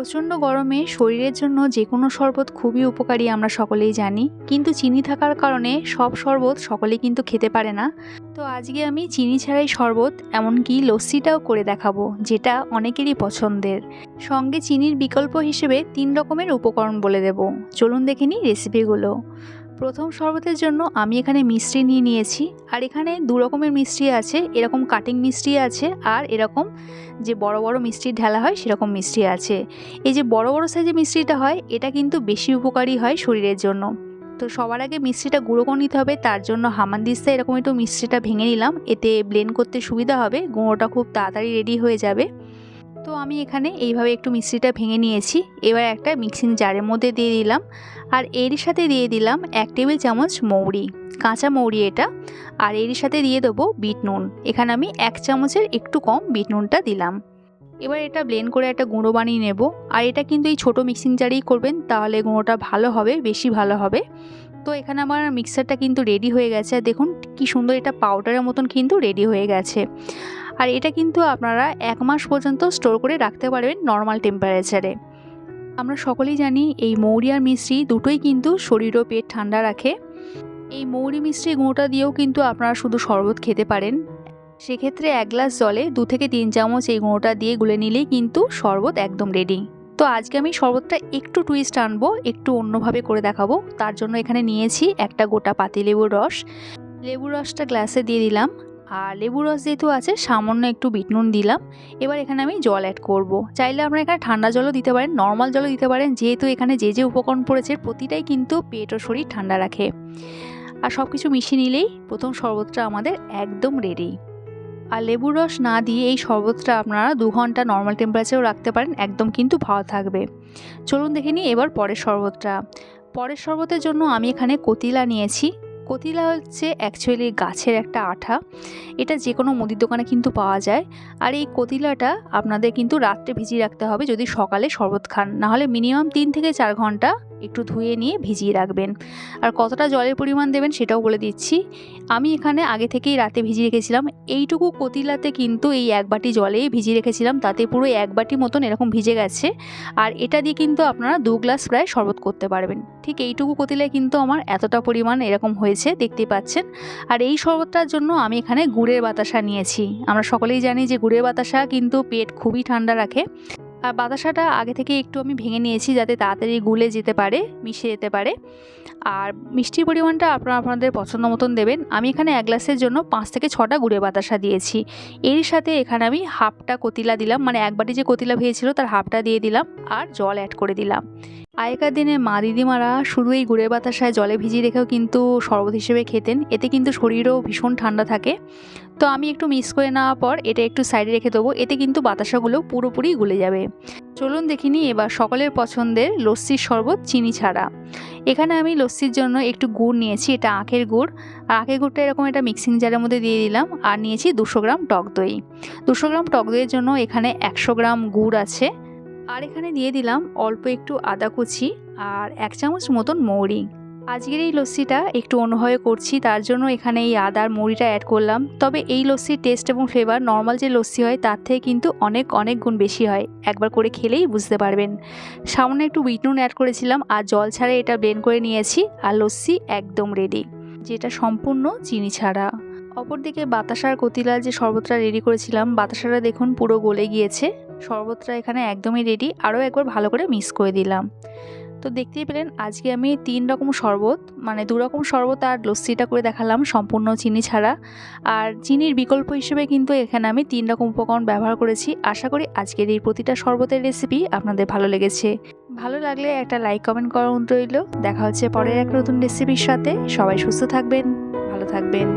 প্রচণ্ড গরমে শরীরের জন্য যে কোনো শরবত খুবই উপকারী আমরা সকলেই জানি, কিন্তু চিনি থাকার কারণে সব শরবত সকলেই কিন্তু খেতে পারে না। তো আজকে আমি চিনি ছাড়াই শরবত, এমনকি লস্যিটাও করে দেখাবো, যেটা অনেকেরই পছন্দের। সঙ্গে চিনির বিকল্প হিসেবে 3 রকমের উপকরণ বলে দেব। চলুন দেখে নিই রেসিপিগুলো। প্রথম শরবতের জন্য আমি এখানে মিষ্টি নিয়ে নিয়েছি, আর এখানে 2 রকমের মিষ্টি আছে। এরকম কাটিং মিষ্টি আছে, আর এরকম যে বড় বড় মিষ্টি ঢালা হয় সেরকম মিষ্টি আছে। এই যে বড় বড় সাইজের মিষ্টিটা হয়, এটা কিন্তু বেশি উপকারী হয় শরীরের জন্য। তো সবার আগে মিষ্টিটা গুঁড়ো করে নিতে হবে। তার জন্য হামানদিস্তায় এরকম একটু মিষ্টিটা ভেঙে নিলাম, এতে ব্লেন্ড করতে সুবিধা হবে, গুঁড়োটা খুব তাড়াতাড়ি রেডি হয়ে যাবে। তো আমি এখানে এইভাবে একটু মিষ্টিটা ভেঙে নিয়েছি। এবার একটা মিক্সিং জারের মধ্যে দিয়ে দিলাম, আর এর সাথে দিয়ে দিলাম 1 টেবিল চামচ মৌরি, কাঁচা মৌরি এটা। আর এর সাথে দিয়ে দেবো বিট নুন। এখানে আমি 1 চামচের একটু কম বিট নুনটা দিলাম। এবার এটা ব্লেন্ড করে একটা গুঁড়ো বানিয়ে নেব। আর এটা কিন্তু এই ছোটো মিক্সিং জারেই করবেন, তাহলে গুঁড়োটা ভালো হবে, বেশি ভালো হবে। তো এখানে আমার মিক্সারটা কিন্তু রেডি হয়ে গেছে। আর দেখুন কি সুন্দর, এটা পাউডারের মতন কিন্তু রেডি হয়ে গেছে। আর এটা কিন্তু আপনারা 1 মাস পর্যন্ত স্টোর করে রাখতে পারবেন নর্মাল টেম্পারেচারে। আমরা সকলেই জানি এই মৌরি আর মিষ্টি দুটোই কিন্তু শরীর ও পেট ঠান্ডা রাখে। এই মৌরি মিষ্টি গুঁড়োটা দিয়েও কিন্তু আপনারা শুধু শরবত খেতে পারেন। সেক্ষেত্রে 1 গ্লাস জলে 2 থেকে 3 চামচ এই গুঁড়োটা দিয়ে গুলে নিলেই কিন্তু শরবত একদম রেডি। তো আজকে আমি শরবতটা একটু টুইস্ট আনবো, একটু অন্যভাবে করে দেখাবো। তার জন্য এখানে নিয়েছি একটা গোটা পাতিলেবুর রস। লেবুর রসটা গ্লাসে দিয়ে দিলাম, আর লেবুর রস যেহেতু আছে সামান্য একটু বিট নুন দিলাম। এবার এখানে আমি জল অ্যাড করব। চাইলে আপনারা এখানে ঠান্ডা জলও দিতে পারেন, নর্মাল জলও দিতে পারেন। যেহেতু এখানে যে যে উপকরণ পড়েছে প্রতিটাই কিন্তু পেট ও শরীর ঠান্ডা রাখে। আর সব কিছু মিশিয়ে নিলেই প্রথম শরবতটা আমাদের একদম রেডি। আর লেবুর রস না দিয়ে এই শরবতটা আপনারা 2 ঘন্টা নর্মাল টেম্পারেচারেও রাখতে পারেন, একদম কিন্তু ভালো থাকবে। চলুন দেখে নিই এবার পরের শরবতটা। পরের শরবতের জন্য আমি এখানে কতিলা নিয়েছি। কতিলা হচ্ছে অ্যাকচুয়ালি গাছের একটা আঠা। এটা যে কোনো মুদির দোকানে কিন্তু পাওয়া যায়। আর এই কতিলাটা আপনাদের কিন্তু রাত্রে ভিজিয়ে রাখতে হবে যদি সকালে শরবত খান, নাহলে মিনিমাম 3 থেকে 4 ঘন্টা একটু ধুয়ে নিয়ে ভিজিয়ে রাখবেন। আর কতটা জলের পরিমাণ দেবেন সেটাও বলে দিচ্ছি। আমি এখানে আগে থেকেই রাতে ভিজিয়ে রেখেছিলাম। এইটুকু কতিলাতে কিন্তু এই 1 বাটি জলেই ভিজিয়ে রেখেছিলাম, তাতে পুরো 1 বাটি মতন এরকম ভিজে গেছে। আর এটা দিয়ে কিন্তু আপনারা 2 গ্লাস প্রায় শরবত করতে পারবেন। ঠিক এইটুকু কতিলায় কিন্তু আমার এতটা পরিমাণ এরকম হয়েছে, দেখতে পাচ্ছেন। আর এই শরবতটার জন্য আমি এখানে গুড়ের বাতাসা নিয়েছি। আমরা সকলেই জানি যে গুড়ের বাতাসা কিন্তু পেট খুবই ঠান্ডা রাখে। আর বাতাসাটা আগে থেকে একটু আমি ভেঙে নিয়েছি, যাতে তাড়াতাড়ি গুলে যেতে পারে, মিশে যেতে পারে। আর মিষ্টির পরিমাণটা আপনারা আপনাদের পছন্দ মতন দেবেন। আমি এখানে 1 গ্লাসের জন্য 5 থেকে 6টা গুড়ের বাতাসা দিয়েছি। এর সাথে এখানে আমি হাফটা কতিলা দিলাম, মানে 1 বাটি যে কতিলা ভেজেছিল তার হাফটা দিয়ে দিলাম, আর জল অ্যাড করে দিলাম। আগেকার দিনে মা দিদিমারা শুধু এই গুড়ের বাতাসায় জলে ভিজিয়ে রেখেও কিন্তু শরবত হিসেবে খেতেন, এতে কিন্তু শরীরও ভীষণ ঠান্ডা থাকে। তো আমি একটু মিক্স করে নেওয়ার পর এটা একটু সাইডে রেখে দেবো, এতে কিন্তু বাতাসাগুলো পুরোপুরি গুলে যাবে। চলুন দেখিনি এবার সকলের পছন্দের লস্যির শরবত চিনি ছাড়া। এখানে আমি লস্যির জন্য একটু গুড় নিয়েছি, এটা আখের গুড়। আর আখের গুড়টা এরকম একটা মিক্সিং জারের মধ্যে দিয়ে দিলাম। আর নিয়েছি 200 গ্রাম টক দই। 200 গ্রাম টক দইয়ের জন্য এখানে 100 গ্রাম গুড় আছে। আর এখানে দিয়ে দিলাম অল্প একটু আদা কুচি, আর 1 চামচ মতন মৌরি। আজকের এই লস্যিটা একটু অন্যভাবে করছি, তার জন্য এখানে এই আদার মৌরিটা অ্যাড করলাম। তবে এই লস্যির টেস্ট এবং ফ্লেভার নর্মাল যে লস্যি হয় তার থেকে কিন্তু অনেক অনেক গুণ বেশি হয়, একবার করে খেলেই বুঝতে পারবেন। সামান্য একটু বিট নুন অ্যাড করেছিলাম, আর জল ছাড়া এটা ব্লেন্ড করে নিয়েছি। আর লস্যি একদম রেডি, যেটা সম্পূর্ণ চিনি ছাড়া। অপরদিকে বাতাসার কতিলার যে শরবতটা রেডি করেছিলাম, বাতাসাটা দেখুন পুরো গলে গিয়েছে। শরবতটা এখানে একদমই রেডি। আরও একবার ভালো করে মিক্স করে দিলাম। তো দেখতেই পেলেন আজকে আমি 3 রকম শরবত, মানে 2 রকম শরবত আর লস্যিটা করে দেখালাম সম্পূর্ণ চিনি ছাড়া। আর চিনির বিকল্প হিসেবে কিন্তু এখানে আমি 3 রকম উপকরণ ব্যবহার করেছি। আশা করি আজকের এই প্রতিটা শরবতের রেসিপি আপনাদের ভালো লেগেছে। ভালো লাগলে একটা লাইক কমেন্ট করার অনুরোধ রইল। দেখা হচ্ছে পরের এক নতুন রেসিপির সাথে। সবাই সুস্থ থাকবেন, ভালো থাকবেন।